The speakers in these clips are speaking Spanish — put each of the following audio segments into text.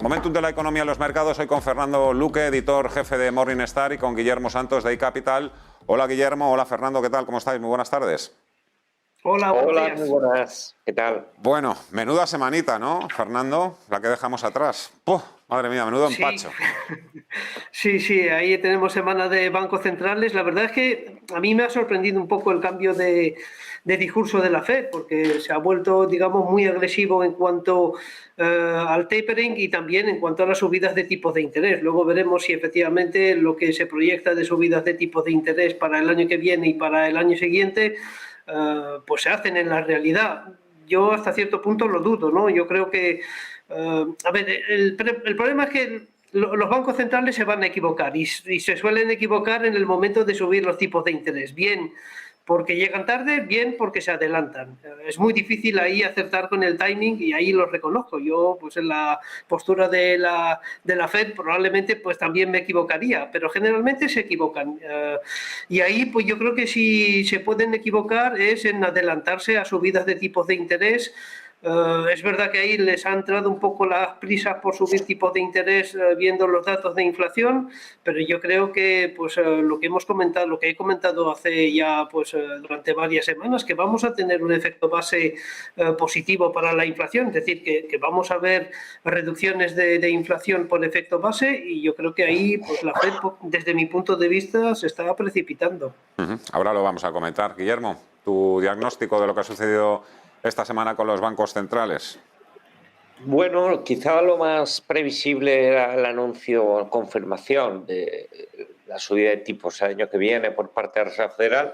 Momentum de la economía en los mercados, hoy con Fernando Luque, editor jefe de Morningstar, y con Guillermo Santos de iCapital. Hola Guillermo, hola Fernando, ¿qué tal? ¿Cómo estáis? Muy buenas tardes. Hola, muy buenas. ¿Qué tal? Bueno, menuda semanita, ¿no, Fernando? La que dejamos atrás. ¡Puf! Madre mía, menudo empacho. Sí, ahí tenemos semana de bancos centrales. La verdad es que a mí me ha sorprendido un poco el cambio de discurso de la Fed, porque se ha vuelto, digamos, muy agresivo en cuanto al tapering y también en cuanto a las subidas de tipos de interés. Luego veremos si efectivamente lo que se proyecta de subidas de tipos de interés para el año que viene y para el año siguiente pues se hacen en la realidad. Yo hasta cierto punto lo dudo, ¿no? Yo creo que, a ver, el problema es que los bancos centrales se van a equivocar y se suelen equivocar en el momento de subir los tipos de interés. Bien porque llegan tarde, bien porque se adelantan. Es muy difícil ahí acertar con el timing y ahí lo reconozco. Yo, pues en la postura de la Fed probablemente pues también me equivocaría, pero generalmente se equivocan. Y ahí pues yo creo que si se pueden equivocar es en adelantarse a subidas de tipos de interés. Es verdad que ahí les ha entrado un poco las prisas por subir tipos de interés viendo los datos de inflación, pero yo creo que pues lo que he comentado hace ya pues durante varias semanas, que vamos a tener un efecto base positivo para la inflación, es decir, que vamos a ver reducciones de inflación por efecto base, y yo creo que ahí pues la Fed, desde mi punto de vista, se está precipitando. Ahora lo vamos a comentar. Guillermo, tu diagnóstico de lo que ha sucedido esta semana con los bancos centrales. Bueno, quizá lo más previsible era el anuncio o confirmación de la subida de tipos el año que viene por parte de la Reserva Federal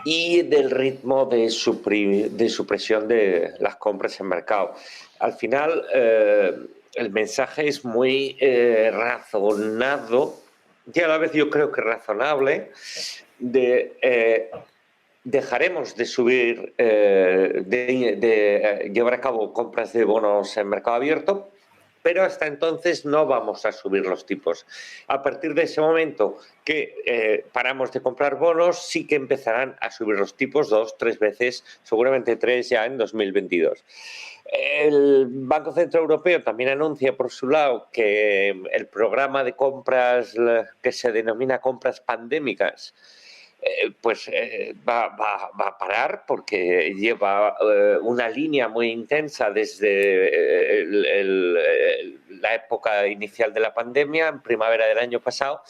y del ritmo de supresión de las compras en mercado. Al final, el mensaje es muy razonado y a la vez yo creo que razonable de dejaremos de subir, de llevar a cabo compras de bonos en mercado abierto, pero hasta entonces no vamos a subir los tipos. A partir de ese momento que paramos de comprar bonos, sí que empezarán a subir los tipos 2, 3 veces, seguramente 3 ya en 2022. El Banco Central Europeo también anuncia por su lado que el programa de compras que se denomina compras pandémicas va a parar porque lleva una línea muy intensa desde la época inicial de la pandemia, en primavera del año pasado,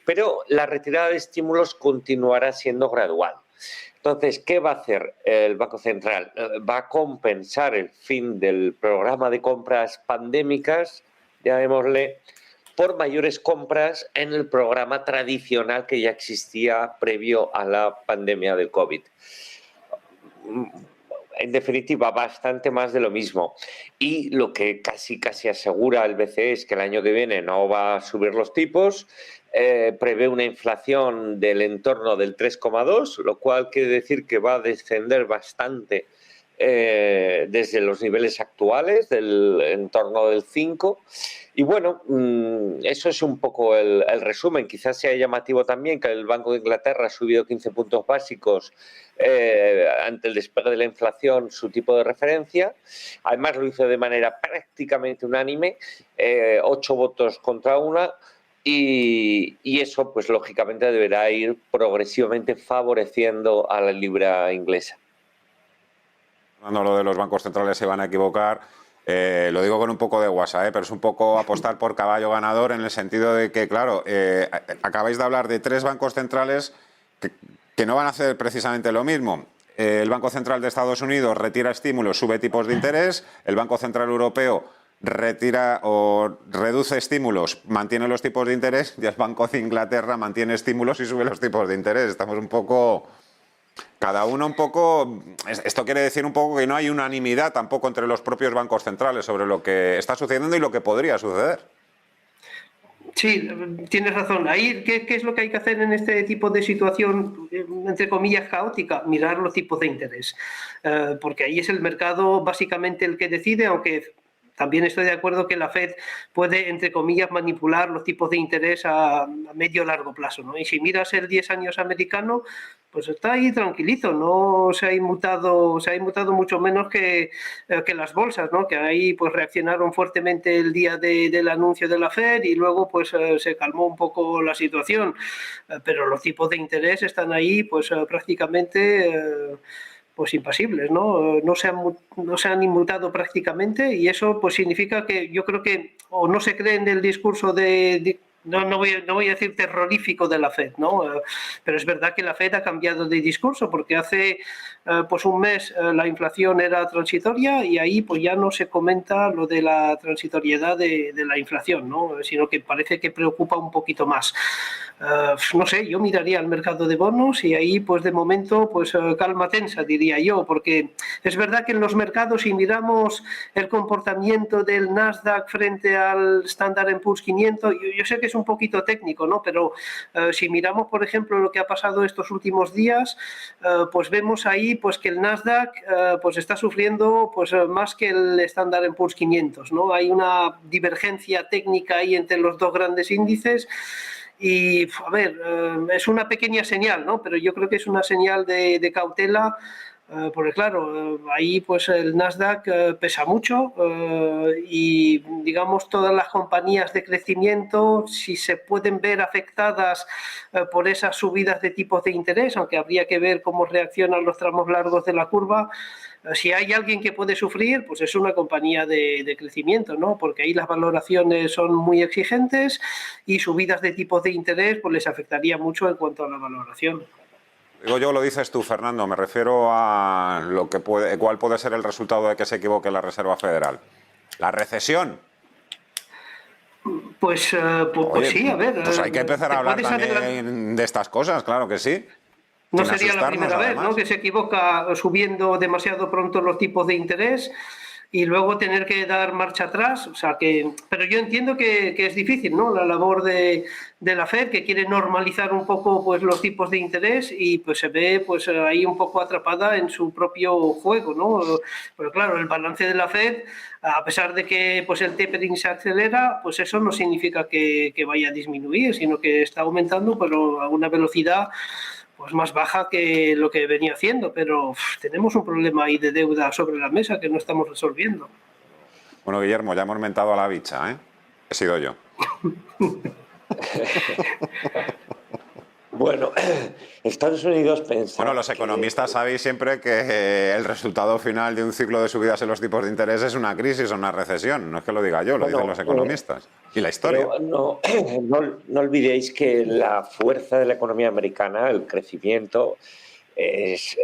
pero la retirada de estímulos continuará siendo gradual. Entonces, ¿qué va a hacer el Banco Central? Va a compensar el fin del programa de compras pandémicas, llamémosle, por mayores compras en el programa tradicional que ya existía previo a la pandemia del COVID. En definitiva, bastante más de lo mismo. Y lo que casi asegura el BCE es que el año que viene no va a subir los tipos, prevé una inflación del entorno del 3,2, lo cual quiere decir que va a descender bastante desde los niveles actuales, del entorno del 5. Y bueno, eso es un poco el resumen. Quizás sea llamativo también que el Banco de Inglaterra ha subido 15 puntos básicos ante el despegue de la inflación, su tipo de referencia. Además lo hizo de manera prácticamente unánime, 8 votos contra 1. Y eso, pues lógicamente, deberá ir progresivamente favoreciendo a la libra inglesa. Cuando lo de los bancos centrales se van a equivocar, lo digo con un poco de guasa, pero es un poco apostar por caballo ganador, en el sentido de que, claro, acabáis de hablar de 3 bancos centrales que no van a hacer precisamente lo mismo. El Banco Central de Estados Unidos retira estímulos, sube tipos de interés. El Banco Central Europeo retira o reduce estímulos, mantiene los tipos de interés, y el Banco de Inglaterra mantiene estímulos y sube los tipos de interés. Estamos un poco... Cada uno un poco... Esto quiere decir un poco que no hay unanimidad tampoco entre los propios bancos centrales sobre lo que está sucediendo y lo que podría suceder. Sí, tienes razón. Ahí, ¿qué es lo que hay que hacer en este tipo de situación, entre comillas, caótica? Mirar los tipos de interés. Porque ahí es el mercado básicamente el que decide, aunque también estoy de acuerdo que la Fed puede, entre comillas, manipular los tipos de interés a medio o largo plazo, ¿no? Y si miras el 10 años americano, pues está ahí tranquilito, no se ha inmutado mucho menos que las bolsas, ¿no? Que ahí pues reaccionaron fuertemente el día del anuncio de la Fed y luego pues se calmó un poco la situación, pero los tipos de interés están ahí pues prácticamente pues impasibles, ¿no? No se han inmutado prácticamente y eso pues significa que yo creo que o no se cree en el discurso no voy a decir terrorífico de la Fed, ¿no? Pero es verdad que la Fed ha cambiado de discurso porque hace pues un mes la inflación era transitoria y ahí pues ya no se comenta lo de la transitoriedad de la inflación, ¿no? Sino que parece que preocupa un poquito más. No sé, yo miraría al mercado de bonos y ahí pues de momento pues calma tensa diría yo, porque es verdad que en los mercados si miramos el comportamiento del Nasdaq frente al Standard & Poor's 500, yo sé que es un poquito técnico, ¿no? Pero si miramos por ejemplo lo que ha pasado estos últimos días, pues vemos ahí pues que el Nasdaq pues está sufriendo pues más que el Standard & Poor's 500, ¿no? Hay una divergencia técnica ahí entre los dos grandes índices. Y, a ver, es una pequeña señal, ¿no? Pero yo creo que es una señal de cautela, porque claro, ahí pues el Nasdaq pesa mucho y digamos todas las compañías de crecimiento, si se pueden ver afectadas por esas subidas de tipos de interés, aunque habría que ver cómo reaccionan los tramos largos de la curva. Si hay alguien que puede sufrir, pues es una compañía de crecimiento, ¿no? Porque ahí las valoraciones son muy exigentes y subidas de tipos de interés pues les afectaría mucho en cuanto a la valoración. Digo yo, lo dices tú, Fernando, me refiero a cuál puede ser el resultado de que se equivoque la Reserva Federal. ¿La recesión? Pues Oye, sí, a ver. Pues hay que empezar a hablar también de estas cosas, claro que sí. No sería la primera vez, ¿no? Que se equivoca subiendo demasiado pronto los tipos de interés y luego tener que dar marcha atrás. O sea que, pero yo entiendo que es difícil, ¿no? La labor de la Fed, que quiere normalizar un poco pues los tipos de interés y pues se ve pues ahí un poco atrapada en su propio juego, ¿no? Pero claro, el balance de la Fed, a pesar de que pues el tapering se acelera, pues eso no significa que vaya a disminuir, sino que está aumentando, pero a una velocidad pues más baja que lo que venía haciendo, pero tenemos un problema ahí de deuda sobre la mesa que no estamos resolviendo. Bueno, Guillermo, ya hemos mentado a la bicha, ¿eh? He sido yo. Bueno, Estados Unidos pensa... Bueno, los economistas sabéis siempre que el resultado final de un ciclo de subidas en los tipos de interés es una crisis o una recesión. No es que lo diga yo, lo dicen los economistas. Y la historia. No olvidéis que la fuerza de la economía americana, el crecimiento, es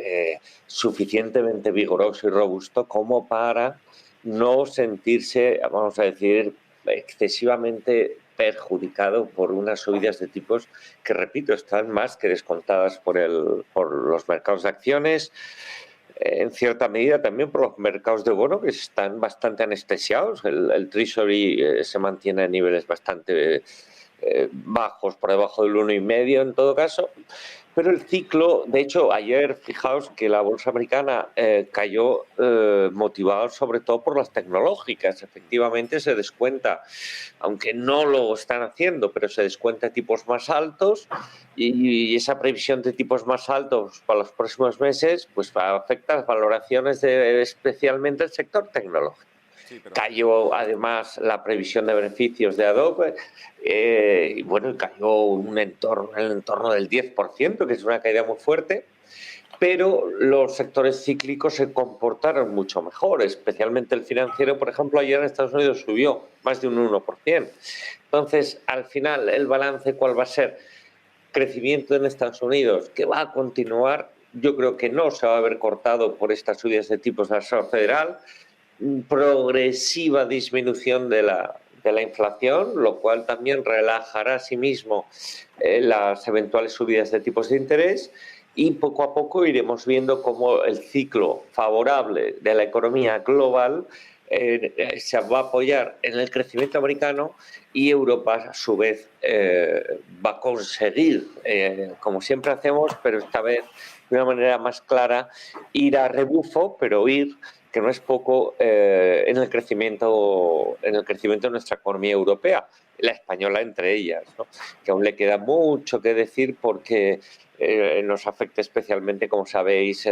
suficientemente vigoroso y robusto como para no sentirse, vamos a decir, excesivamente perjudicado por unas subidas de tipos que, repito, están más que descontadas por los mercados de acciones, en cierta medida también por los mercados de bono, que están bastante anestesiados. El Treasury se mantiene a niveles bastante bajos, por debajo del 1,5 en todo caso. Pero el ciclo, de hecho, ayer, fijaos que la bolsa americana cayó motivada sobre todo por las tecnológicas. Efectivamente se descuenta, aunque no lo están haciendo, pero se descuenta tipos más altos y esa previsión de tipos más altos para los próximos meses pues afecta a las valoraciones de especialmente el sector tecnológico. Sí, pero... Cayó además la previsión de beneficios de Adobe y bueno, cayó en el entorno del 10%, que es una caída muy fuerte, pero los sectores cíclicos se comportaron mucho mejor, especialmente el financiero, por ejemplo, ayer en Estados Unidos subió más de un 1%. Entonces, al final, ¿el balance cuál va a ser? Crecimiento en Estados Unidos, que va a continuar, yo creo que no se va a ver cortado por estas subidas de tipos de la Reserva Federal, progresiva disminución de la inflación, lo cual también relajará a sí mismo las eventuales subidas de tipos de interés y poco a poco iremos viendo cómo el ciclo favorable de la economía global se va a apoyar en el crecimiento americano y Europa a su vez va a conseguir, como siempre hacemos, pero esta vez de una manera más clara, ir a rebufo, pero ir, que no es poco, en el crecimiento de nuestra economía europea, la española entre ellas, ¿no? Que aún le queda mucho que decir porque nos afecta especialmente, como sabéis,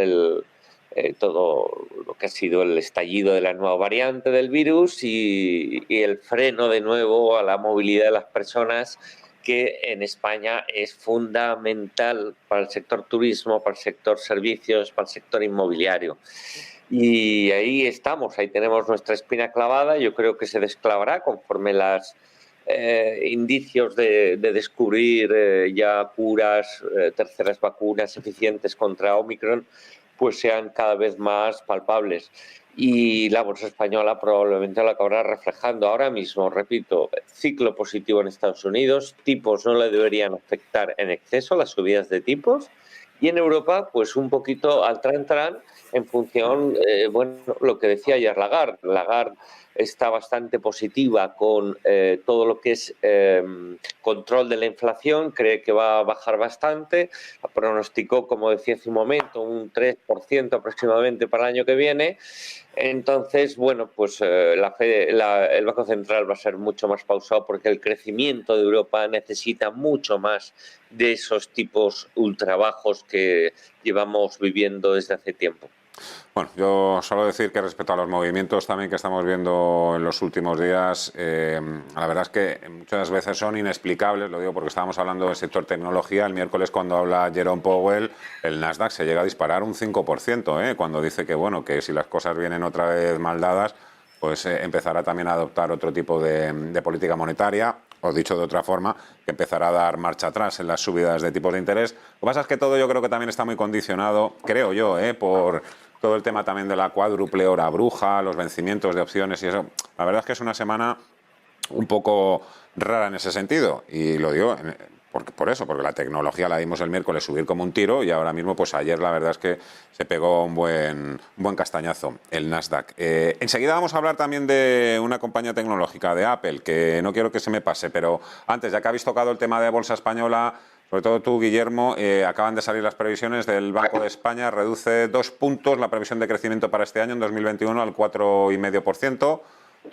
todo lo que ha sido el estallido de la nueva variante del virus y el freno de nuevo a la movilidad de las personas, que en España es fundamental para el sector turismo, para el sector servicios, para el sector inmobiliario. Y ahí estamos, ahí tenemos nuestra espina clavada. Yo creo que se desclavará conforme los indicios de descubrir ya curas, terceras vacunas eficientes contra Omicron, pues sean cada vez más palpables. Y la bolsa española probablemente lo acabará reflejando. Ahora mismo, repito, ciclo positivo en Estados Unidos, tipos no le deberían afectar en exceso, las subidas de tipos, y en Europa, pues un poquito al tran en función, bueno, lo que decía ayer Lagarde. Lagarde está bastante positiva con todo lo que es control de la inflación, cree que va a bajar bastante, pronosticó, como decía hace un momento, un 3% aproximadamente para el año que viene. Entonces, bueno, pues el Banco Central va a ser mucho más pausado, porque el crecimiento de Europa necesita mucho más de esos tipos ultra bajos que llevamos viviendo desde hace tiempo. Bueno, yo solo decir que respecto a los movimientos también que estamos viendo en los últimos días, la verdad es que muchas veces son inexplicables. Lo digo porque estábamos hablando del sector tecnología. El miércoles, cuando habla Jerome Powell, el Nasdaq se llega a disparar un 5%, cuando dice que, bueno, que si las cosas vienen otra vez mal dadas, pues empezará también a adoptar otro tipo de política monetaria, o dicho de otra forma, que empezará a dar marcha atrás en las subidas de tipos de interés. Lo que pasa es que todo, yo creo que también está muy condicionado, creo yo, por todo el tema también de la cuádruple hora bruja, los vencimientos de opciones y eso. La verdad es que es una semana un poco rara en ese sentido, y lo digo por eso, porque la tecnología la dimos el miércoles subir como un tiro, y ahora mismo, pues ayer la verdad es que se pegó un buen castañazo el Nasdaq. Enseguida vamos a hablar también de una compañía tecnológica, de Apple, que no quiero que se me pase, pero antes, ya que habéis tocado el tema de bolsa española, sobre todo tú, Guillermo, acaban de salir las previsiones del Banco de España. Reduce 2 puntos la previsión de crecimiento para este año, en 2021, al 4,5%.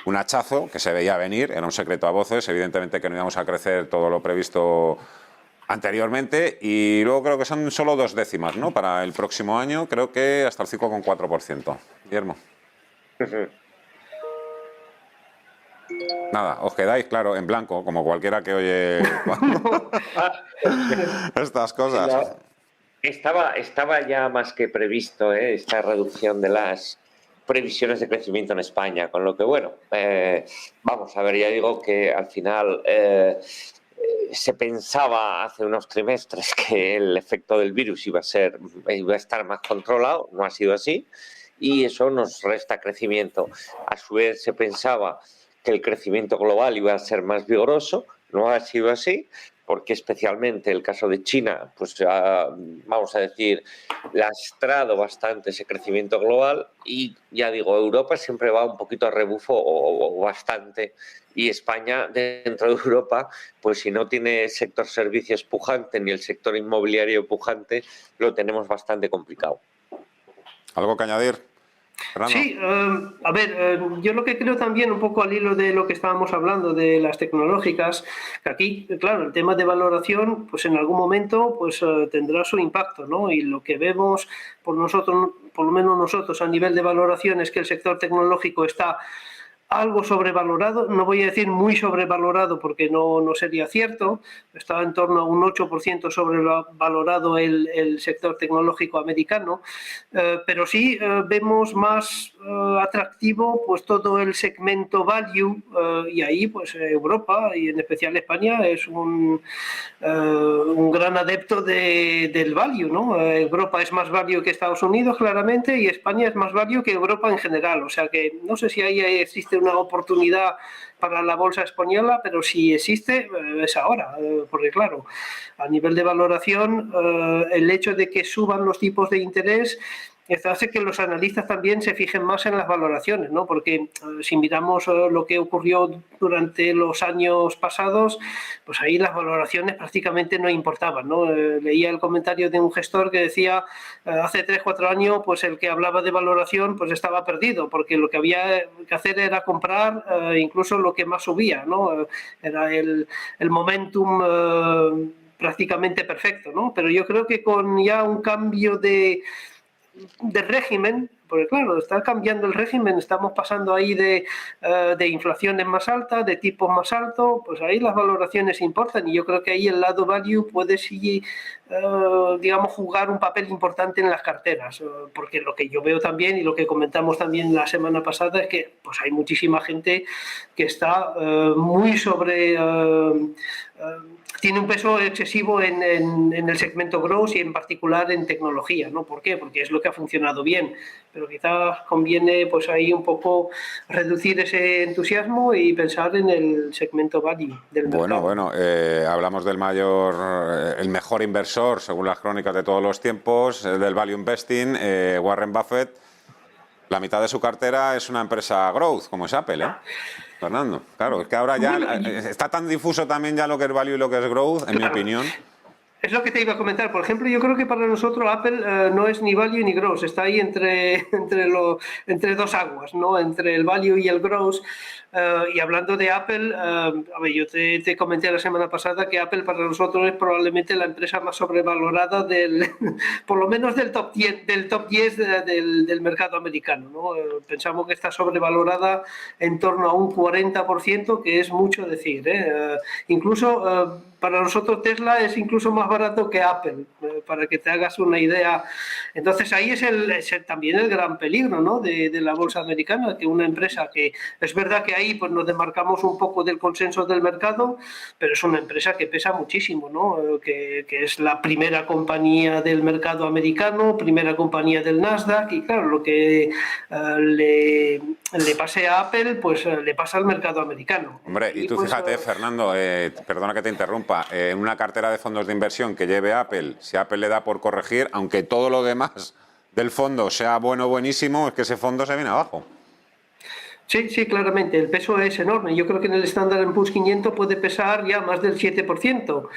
Un hachazo que se veía venir, era un secreto a voces, evidentemente que no íbamos a crecer todo lo previsto anteriormente, y luego creo que son solo 2 décimas, ¿no? Para el próximo año, creo que hasta el 5,4%. Guillermo. Nada, os quedáis, claro, en blanco, como cualquiera que oye estas cosas. No, estaba ya más que previsto esta reducción de las previsiones de crecimiento en España, con lo que, bueno, vamos a ver, ya digo que al final se pensaba hace unos trimestres que el efecto del virus iba a estar más controlado, no ha sido así, y eso nos resta crecimiento. A su vez se pensaba que el crecimiento global iba a ser más vigoroso, no ha sido así, porque especialmente el caso de China, pues vamos a decir, lastrado bastante ese crecimiento global, y ya digo, Europa siempre va un poquito a rebufo o bastante, y España, dentro de Europa, pues si no tiene sector servicios pujante ni el sector inmobiliario pujante, lo tenemos bastante complicado. ¿Algo que añadir? Fernando. Sí, a ver, yo lo que creo también, un poco al hilo de lo que estábamos hablando de las tecnológicas, que aquí, claro, el tema de valoración, pues en algún momento pues tendrá su impacto, ¿no? Y lo que vemos por nosotros, por lo menos nosotros, a nivel de valoración, es que el sector tecnológico está algo sobrevalorado, no voy a decir muy sobrevalorado porque no sería cierto, está en torno a un 8% sobrevalorado el sector tecnológico americano, pero sí vemos más atractivo pues todo el segmento value, y ahí pues Europa y en especial España es un gran adepto del value, ¿no? Europa es más value que Estados Unidos, claramente, y España es más value que Europa en general, o sea que no sé si ahí existe una oportunidad para la bolsa española, pero si existe es ahora, porque claro, a nivel de valoración, el hecho de que suban los tipos de interés hace que los analistas también se fijen más en las valoraciones, ¿no? Porque si miramos lo que ocurrió durante los años pasados, pues ahí las valoraciones prácticamente no importaban, ¿no? Leía el comentario de un gestor que decía hace 3-4 años, pues el que hablaba de valoración pues estaba perdido, porque lo que había que hacer era comprar incluso lo que más subía, ¿no? Era el momentum prácticamente perfecto, ¿no? Pero yo creo que con ya un cambio de régimen, porque claro, está cambiando el régimen, estamos pasando ahí de inflaciones más altas, de tipos más altos, pues ahí las valoraciones importan y yo creo que ahí el lado value puede sí, digamos, jugar un papel importante en las carteras, porque lo que yo veo también y lo que comentamos también la semana pasada es que pues hay muchísima gente que está muy sobre... tiene un peso excesivo en el segmento growth y en particular en tecnología, ¿no? ¿Por qué? Porque es lo que ha funcionado bien, pero quizás conviene pues ahí un poco reducir ese entusiasmo y pensar en el segmento value del mercado. Bueno, hablamos del el mejor inversor, según las crónicas de todos los tiempos, del value investing, Warren Buffett. La mitad de su cartera es una empresa growth, como es Apple, ¿eh? Fernando, claro, es que ahora ya está tan difuso también ya lo que es value y lo que es growth, en mi opinión. Es lo que te iba a comentar. Por ejemplo, yo creo que para nosotros Apple no es ni value ni growth, está ahí entre dos aguas, ¿no? Entre el value y el growth. Y hablando de Apple, a ver, yo te comenté la semana pasada que Apple para nosotros es probablemente la empresa más sobrevalorada por lo menos del top 10, del mercado americano, ¿no? Pensamos que está sobrevalorada en torno a un 40%, que es mucho decir, ¿eh? Incluso para nosotros Tesla es incluso más barato que Apple, para que te hagas una idea. Entonces ahí es también el gran peligro, ¿no? de la bolsa americana, que una empresa que es verdad que ahí pues nos demarcamos un poco del consenso del mercado, pero es una empresa que pesa muchísimo, ¿no? Que es la primera compañía del mercado americano, primera compañía del Nasdaq, y claro, lo que le pase a Apple, pues le pasa al mercado americano. Hombre, y tú pues, fíjate, Fernando, perdona que te interrumpa, en una cartera de fondos de inversión que lleve Apple, si Apple le da por corregir, aunque todo lo demás del fondo sea bueno o buenísimo, es que ese fondo se viene abajo. Sí, claramente, el peso es enorme. Yo creo que en el Standard & Poor's 500 puede pesar ya más del 7%.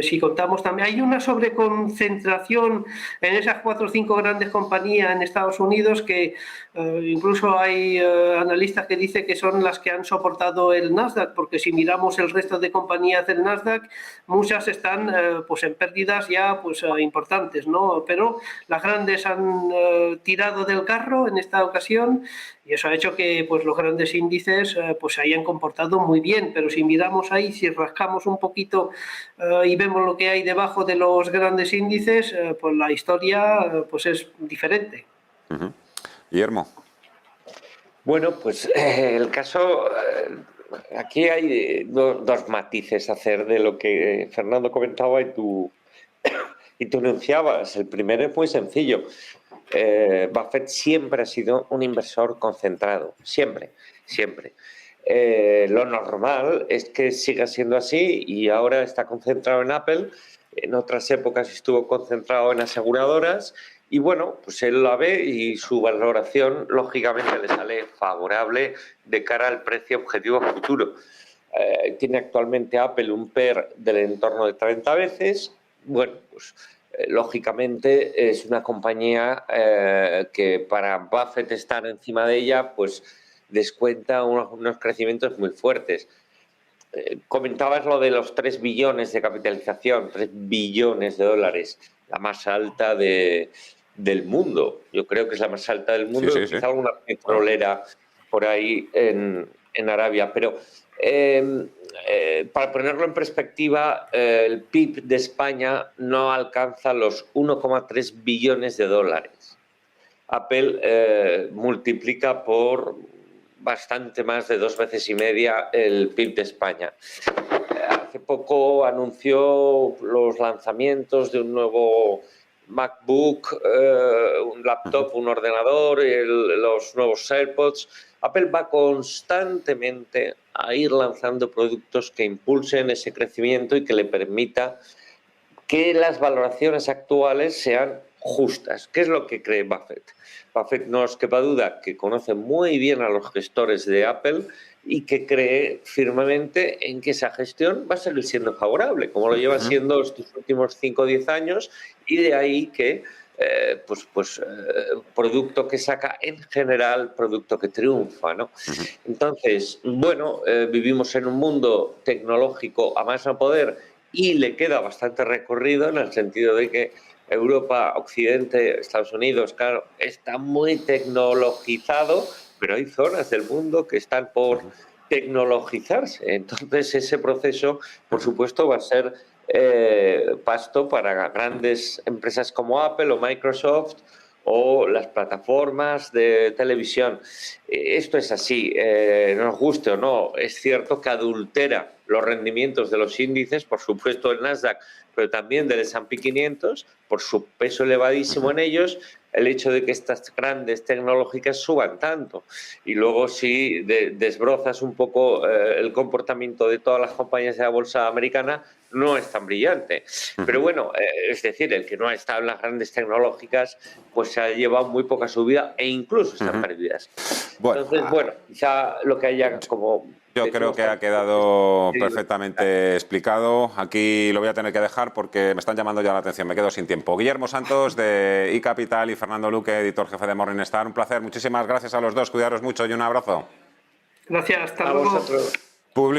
Si contamos también, hay una sobreconcentración en esas 4 o 5 grandes compañías en Estados Unidos que incluso hay analistas que dicen que son las que han soportado el Nasdaq, porque si miramos el resto de compañías del Nasdaq, muchas están pues en pérdidas ya pues importantes, ¿no? Pero las grandes han tirado del carro en esta ocasión y eso ha hecho que pues los grandes índices pues se hayan comportado muy bien, pero si miramos ahí, si rascamos un poquito y vemos lo que hay debajo de los grandes índices, pues la historia pues es diferente. Uh-huh. Guillermo. Bueno, pues el caso, aquí hay dos matices a hacer de lo que Fernando comentaba y tú enunciabas. El primero es muy sencillo. Buffett siempre ha sido un inversor concentrado, siempre. Lo normal es que siga siendo así y ahora está concentrado en Apple. En otras épocas estuvo concentrado en aseguradoras y bueno, pues él la ve y su valoración lógicamente le sale favorable de cara al precio objetivo futuro. Tiene actualmente Apple un PER del entorno de 30 veces. Bueno, pues lógicamente es una compañía que para Buffett estar encima de ella pues descuenta unos crecimientos muy fuertes. Comentabas lo de los 3 billones de capitalización, 3 billones de dólares, la más alta del mundo. Yo creo que es la más alta del mundo, sí. quizá alguna petrolera por ahí en Arabia, pero para ponerlo en perspectiva, el PIB de España no alcanza los 1,3 billones de dólares. Apple multiplica por bastante más de 2 veces y media el PIB de España. Hace poco anunció los lanzamientos de un nuevo MacBook, un laptop, un ordenador, los nuevos AirPods. Apple va constantemente a ir lanzando productos que impulsen ese crecimiento y que le permita que las valoraciones actuales sean justas. ¿Qué es lo que cree Buffett? Buffett, no os quepa duda, que conoce muy bien a los gestores de Apple y que cree firmemente en que esa gestión va a seguir siendo favorable, como lo lleva siendo estos últimos 5 o 10 años, y de ahí que producto que saca en general, producto que triunfa, ¿no? Entonces, bueno, vivimos en un mundo tecnológico a más no poder y le queda bastante recorrido en el sentido de que Europa, Occidente, Estados Unidos, claro, está muy tecnologizado, pero hay zonas del mundo que están por tecnologizarse. Entonces, ese proceso, por supuesto, va a ser pasto para grandes empresas como Apple o Microsoft o las plataformas de televisión. Esto es así, nos guste o no, es cierto que adultera los rendimientos de los índices, por supuesto el Nasdaq, pero también del S&P 500, por su peso elevadísimo en ellos, el hecho de que estas grandes tecnológicas suban tanto. Y luego si desbrozas un poco el comportamiento de todas las compañías de la bolsa americana, no es tan brillante. Pero bueno, es decir, el que no ha estado en las grandes tecnológicas, pues se ha llevado muy poca subida e incluso están perdidas. Bueno, entonces, bueno, quizá lo que haya como... Yo creo que ha quedado perfectamente explicado. Aquí lo voy a tener que dejar porque me están llamando ya la atención. Me quedo sin tiempo. Guillermo Santos, de iCapital, y Fernando Luque, editor jefe de Morningstar. Un placer. Muchísimas gracias a los dos. Cuidaros mucho y un abrazo. Gracias. Hasta A luego. vosotros.